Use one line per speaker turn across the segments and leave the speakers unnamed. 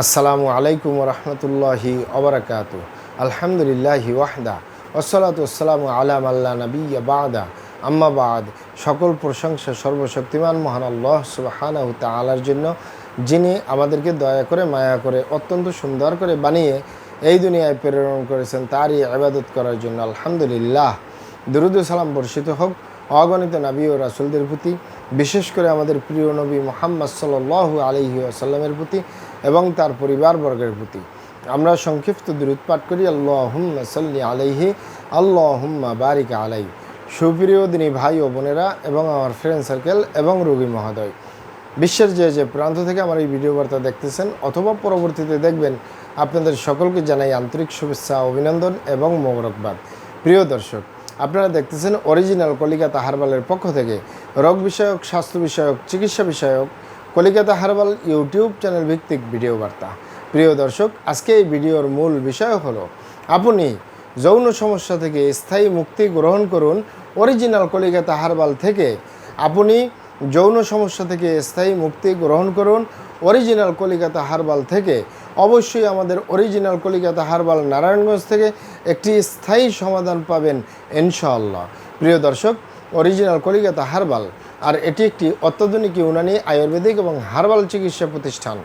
আসসালামু আলাইকুম রহমতুল্লাহি ওবরাকাতু। আলহামদুলিল্লাহি ওয়াহদা ওয়াসসালাতু ওয়াসসালামু আলা মাল্লা নাবিয়্যা বা'দা আম্মা বা'দ। সকল প্রশংসা সর্বশক্তিমান মহান আল্লাহ সুবহানাহু তাআলার জন্য, যিনি আমাদেরকে দয়া করে মায়া করে অত্যন্ত সুন্দর করে বানিয়ে এই দুনিয়ায় প্রেরণ করেছেন তারই ইবাদত করার জন্য। আলহামদুলিল্লাহ। দুরূদ ও সালাম বর্ষিত হোক অগণিত নবী ও রাসূলদের প্রতি, বিশেষ করে আমাদের প্রিয় নবী মুহাম্মদ সাল্লাল্লাহু আলাইহি ওয়াসাল্লামের প্রতি এবং তার পরিবারবর্গের প্রতি। আমরা সংক্ষিপ্ত দুরূদ পাঠ করি। আল্লাহুম্মা সাল্লি আলাইহি, আল্লাহুম্মা বারিক আলাইহি। সুপ্রিয় দিনী ভাই ও বোনেরা এবং আমার ফ্রেন্ড সার্কেল এবং রোগী মহোদয়, বিশ্বের যে প্রান্ত থেকে আমার এই ভিডিও বার্তা দেখতেছেন অথবা পরবর্তীতে দেখবেন, আপনাদের সকলকে জানাই আন্তরিক শুভেচ্ছা, অভিনন্দন এবং মোবারকবাদ। প্রিয় দর্শক, আপনারা দেখতেছেন অরিজিনাল কলিকাতা হার্বালের পক্ষ থেকে রোগ বিষয়ক, স্বাস্থ্য বিষয়ক, চিকিৎসা বিষয়ক কলিকাতা হার্বাল ইউটিউব চ্যানেল ভিত্তিক ভিডিও বার্তা। প্রিয় দর্শক, আজকে এই ভিডিওর মূল বিষয় হলো, আপনি যৌন সমস্যা থেকে স্থায়ী মুক্তি গ্রহণ করুন অরিজিনাল কলিকাতা হার্বাল থেকে। আপনি যৌন সমস্যা থেকে স্থায়ী মুক্তি গ্রহণ করুন অরিজিনাল কলিকাতা হার্বাল থেকে। অবশ্যই আমাদের অরিজিনাল কলিকাতা হার্বাল নারায়ণগঞ্জ থেকে একটি স্থায়ী সমাধান পাবেন ইনশাআল্লাহ। প্রিয় দর্শক, অরিজিনাল কলিকাতা হার্বাল আর এটি একটি অত্যাধুনিক ইউনানি, আয়ুর্বেদিক এবং হার্বাল চিকিৎসা প্রতিষ্ঠান।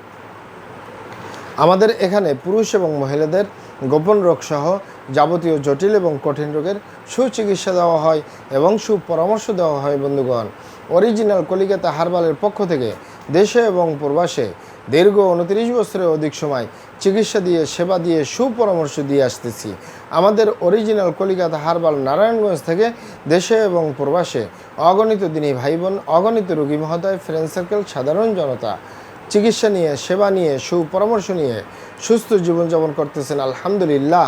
আমাদের এখানে পুরুষ এবং মহিলাদের গোপন রোগসহ যাবতীয় জটিল এবং কঠিন রোগের সুচিকিৎসা দেওয়া হয় এবং সুপরামর্শ দেওয়া হয়। বন্ধুগণ, অরিজিনাল কলিকাতা হার্বালের পক্ষ থেকে দেশে এবং প্রবাসে দীর্ঘ 29 বছরের অধিক সময় চিকিৎসা দিয়ে, সেবা দিয়ে, সুপরামর্শ দিয়ে আসতেছি। আমাদের অরিজিনাল কলিকাতা হার্বাল নারায়ণগঞ্জ থেকে দেশে এবং প্রবাসে অগণিত দিনী ভাই বোন, অগণিত রোগী মহোদয়, ফ্রেন্ড সার্কেল, সাধারণ জনতা চিকিৎসা নিয়ে, সেবা নিয়ে, সুপরামর্শ নিয়ে সুস্থ জীবনযাপন করতেছেন। আলহামদুলিল্লাহ।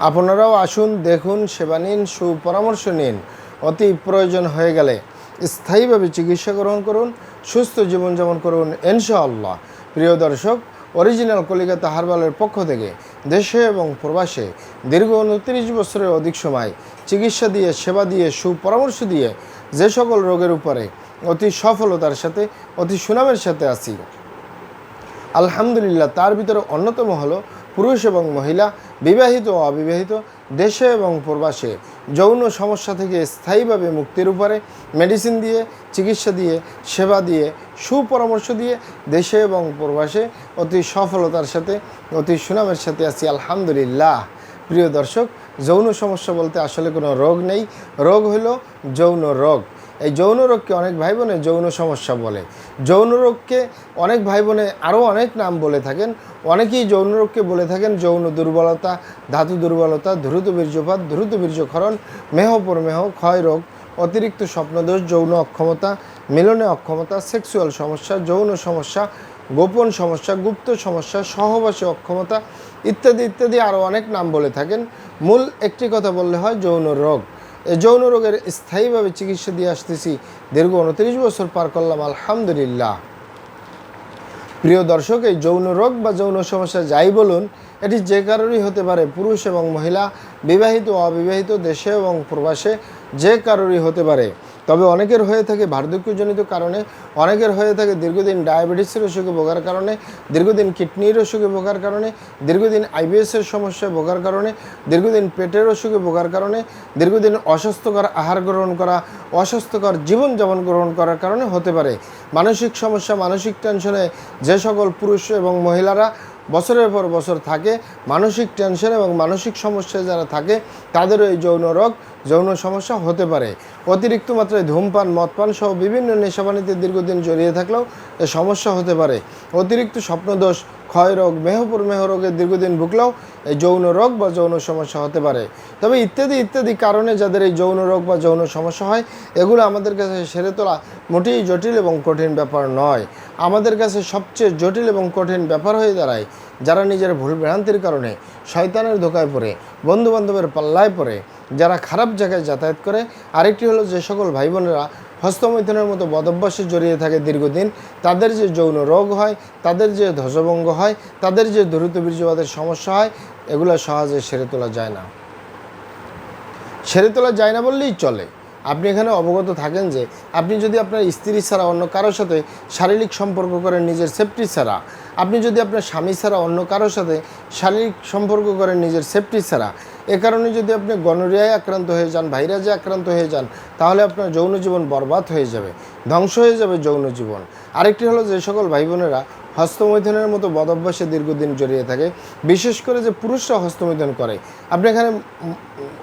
আপনারাও আসুন, দেখুন, সেবা নিন, সুপরামর্শ নিন। অতি প্রয়োজন হয়ে গেলে স্থায়ীভাবে চিকিৎসা গ্রহণ করুন, সুস্থ জীবনযাপন করুন ইনশাআল্লাহ। প্রিয় দর্শক, অরিজিনাল কলিকাতা হার্বালের পক্ষ থেকে দেশে এবং প্রবাসে দীর্ঘ 29 বছরের অধিক সময় চিকিৎসা দিয়ে, সেবা দিয়ে, সুপরামর্শ দিয়ে যে সকল রোগের উপরে অতি সফলতার সাথে, অতি সুনামের সাথে আছি আলহামদুলিল্লাহ। তার ভিতরে অন্যতম হলো পুরুষ এবং মহিলা, বিবাহিত ও অবিবাহিত, দেশে এবং প্রবাসে যৌন সমস্যা থেকে স্থায়ীভাবে মুক্তির উপরে মেডিসিন দিয়ে, চিকিৎসা দিয়ে, সেবা দিয়ে, সুপরামর্শ দিয়ে দেশে এবং প্রবাসে অতি সফলতার সাথে, অতি সুনামের সাথে আছি আলহামদুলিল্লাহ। প্রিয় দর্শক, যৌন সমস্যা বলতে আসলে কোনো রোগ নেই, রোগ হলো যৌন রোগ। এই যৌন রোগকে অনেক ভাই বোনে যৌন সমস্যা বলে। যৌন রোগকে অনেক ভাই বোনে আরও অনেক নাম বলে থাকেন। অনেকেই যৌন রোগকে বলে থাকেন যৌন দুর্বলতা, ধাতু দুর্বলতা, দ্রুত বীর্যপাত, দ্রুত বীর্যক্ষরণ, মেহপরমেহ, ক্ষয় রোগ, অতিরিক্ত স্বপ্নদোষ, যৌন অক্ষমতা, মিলনে অক্ষমতা, সেক্সুয়াল সমস্যা, যৌন সমস্যা, গোপন সমস্যা, গুপ্ত সমস্যা, সহবাসে অক্ষমতা ইত্যাদি ইত্যাদি আরও অনেক নাম বলে থাকেন। মূল একটি কথা বললে হয় যৌন রোগ। এই যৌন রোগের স্থায়ীভাবে চিকিৎসা দিয়ে আসতেছি, দীর্ঘ 29 বছর পার করলাম আলহামদুলিল্লাহ। প্রিয় দর্শক, এই যৌন রোগ বা যৌন সমস্যা যাই বলুন, এটি যে কারোরই হতে পারে। পুরুষ এবং মহিলা, বিবাহিত ও অবিবাহিত, দেশে এবং প্রবাসে যে কারোরই হতে পারে। তবে অনেকের হয়ে থাকে বার্ধক্যজনিত কারণে, অনেকের হয়ে থাকে দীর্ঘদিন ডায়াবেটিসের অসুখে ভোগার কারণে, দীর্ঘদিন কিডনির অসুখে ভোগার কারণে, দীর্ঘদিন আইবিএসের সমস্যায় ভোগার কারণে, দীর্ঘদিন পেটের অসুখে ভোগার কারণে, দীর্ঘদিন অস্বাস্থ্যকর আহার গ্রহণ করা, অস্বাস্থ্যকর জীবনযাপন গ্রহণ করার কারণে হতে পারে। মানসিক সমস্যা, মানসিক টেনশনে যে সকল পুরুষ এবং মহিলারা বছরের পর বছর থাকে, মানসিক টেনশন এবং মানসিক সমস্যায় যারা থাকে, তাদেরও এই যৌন রোগ, যৌন সমস্যা হতে পারে। অতিরিক্ত মাত্রায় ধূমপান, মদপান সহ বিভিন্ন নেশাপানিতে দীর্ঘদিন জড়িয়ে থাকলেও এ সমস্যা হতে পারে। অতিরিক্ত স্বপ্নদোষ, ক্ষয় রোগ, মেহপরমেহ রোগে দীর্ঘদিন ভুগলেও এই যৌন রোগ বা যৌন সমস্যা হতে পারে। তবে ইত্যাদি ইত্যাদি কারণে যাদের এই যৌন রোগ বা যৌন সমস্যা হয়, এগুলো আমাদের কাছে সেরে তোলা মোটেই জটিল এবং কঠিন ব্যাপার নয়। আমাদের কাছে সবচেয়ে জটিল এবং কঠিন ব্যাপার হয়ে দাঁড়ায় যারা নিজের ভুল ভ্রান্তির কারণে শয়তানের ধোকায় পড়ে, বন্ধুবান্ধবের পাল্লায় পড়ে, যারা খারাপ জায়গায় যাতায়াত করে। আরেকটি হলো যে সকল ভাই বোনেরা হস্তমৈথুনের মতো বদভ্যাসে জড়িয়ে থাকে দীর্ঘদিন, তাদের যে যৌন রোগ হয়, তাদের যে ধ্বজভঙ্গ হয়, তাদের যে দ্রুত বীর্যপাতের সমস্যা হয়, এগুলো সহজে সেরে তোলা যায় না। সেরে তোলা যায় না বললেই চলে। আপনি এখানে অবগত থাকেন যে আপনি যদি আপনার স্ত্রী ছাড়া অন্য কারোর সাথে শারীরিক সম্পর্ক করেন নিজের সেফটি ছাড়া, আপনি যদি আপনার স্বামী ছাড়া অন্য কারোর সাথে শারীরিক সম্পর্ক করেন নিজের সেফটি ছাড়া, এ কারণে যদি আপনি গনোরিয়ায় আক্রান্ত হয়ে যান, ভাইরাসে আক্রান্ত হয়ে যান, তাহলে আপনার যৌন জীবন বরবাদ হয়ে যাবে, ধ্বংস হয়ে যাবে যৌন জীবন। আরেকটি হলো যে সকল ভাই বোনেরা হস্তমৈথুনের মতো বদভ্যাসে দীর্ঘদিন জড়িয়ে থাকে, বিশেষ করে যে পুরুষরা হস্তমৈথুন করে, আপনি এখানে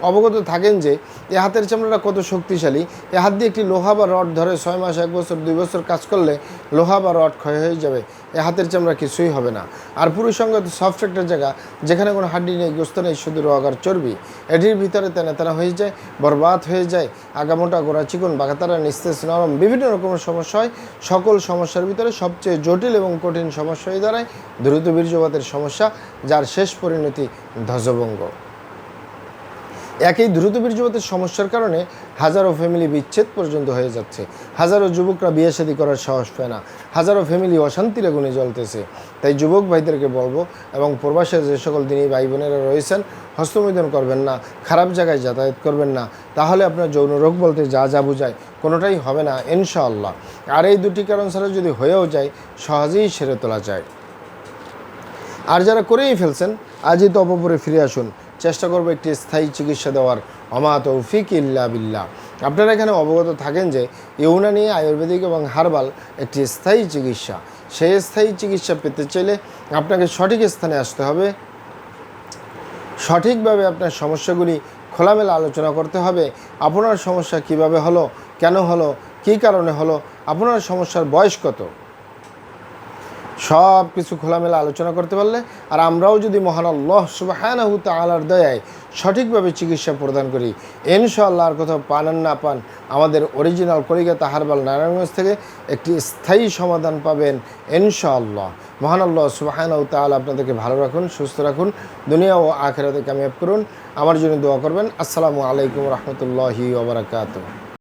অবগত থাকেন যে এ হাতের চামড়াটা কত শক্তিশালী। এ হাত দিয়ে একটি লোহা বা রড ধরে 6 মাস, 1 বছর, 2 বছর কাজ করলে লোহা বা রড ক্ষয় হয়ে যাবে, এ হাতের চামড়া কিছুই হবে না। আর পুরুষ অঙ্গ সফট একটা জায়গা, যেখানে কোনো হাড্ডি নেই, গোস্ত নেই, শুধু রোগার চর্বি, এটির ভিতরে তেনা হয়ে যায়, বরবাদ হয়ে যায়, আগামোটা, গোড়া চিকন, বাগাতারা, নিস্তেজ, নরম, বিভিন্ন রকমের সমস্যা হয়। সকল সমস্যার ভিতরে সবচেয়ে জটিল এবং কঠিন সমস্যা হয়ে দাঁড়ায় দ্রুত বীর্যপাতের সমস্যা, যার শেষ পরিণতি ধ্বজভঙ্গ। একই দ্রুত বীর্যপাতের সমস্যার কারণে হাজারো ফ্যামিলি বিচ্ছেদ পর্যন্ত হয়ে যাচ্ছে, হাজারো যুবকরা বিয়ে শাদী করার সাহস পায় না, হাজারো ফ্যামিলি অশান্তির আগুনে জ্বলতেছে। তাই যুবক ভাইদেরকে বলবো এবং প্রবাসে যে সকল দিনী ভাই বোনেরা রয়েছেন, হস্তমৈথুন করবেন না, খারাপ জায়গায় যাতায়াত করবেন না, তাহলে আপনার যৌন রোগ বলতে যা যা বোঝায় কোনোটাই হবে না ইনশাআল্লাহ। আর এই দুটি কারণ ছাড়া যদি হয়েও যায়, সহজেই সেরে তোলা যায়। আর যারা করেই ফেলছেন, আজই তো অপরে ফিরে আসুন, চেষ্টা করবো একটি স্থায়ী চিকিৎসা দেওয়ার। ওমা তৌফিক ইল্লা বিল্লাহ। আপনারা এখানে অবগত থাকেন যে ইউনানি, আয়ুর্বেদিক এবং হার্বাল একটি স্থায়ী চিকিৎসা। সেই স্থায়ী চিকিৎসা পেতে চাইলে আপনাকে সঠিক স্থানে আসতে হবে, সঠিকভাবে আপনার সমস্যাগুলি খোলামেলা আলোচনা করতে হবে। আপনার সমস্যা কিভাবে হলো, কেন হলো, কী কারণে হলো, আপনার সমস্যার বয়স কত, সব কিছু খোলামেলা আলোচনা করতে পারলে, আর আমরাও যদি মহান আল্লাহ সুবহানাহু তাআলার দয়ায় সঠিকভাবে চিকিৎসা প্রদান করি, ইনশাআল্লাহ আর কোথাও পান আর না পান, আমাদের অরিজিনাল কলিকাতা হার্বাল নারায়ণগঞ্জ থেকে একটি স্থায়ী সমাধান পাবেন ইনশাআল্লাহ। মহান আল্লাহ সুবহানাহু তাআলা আপনাদেরকে ভালো রাখুন, সুস্থ রাখুন, দুনিয়া ও আখিরাতে কামিয়াব করুন। আমার জন্য দোয়া করবেন। আসসালামু আলাইকুম রহমতুল্লাহি ওয়া বারাকাতুহু।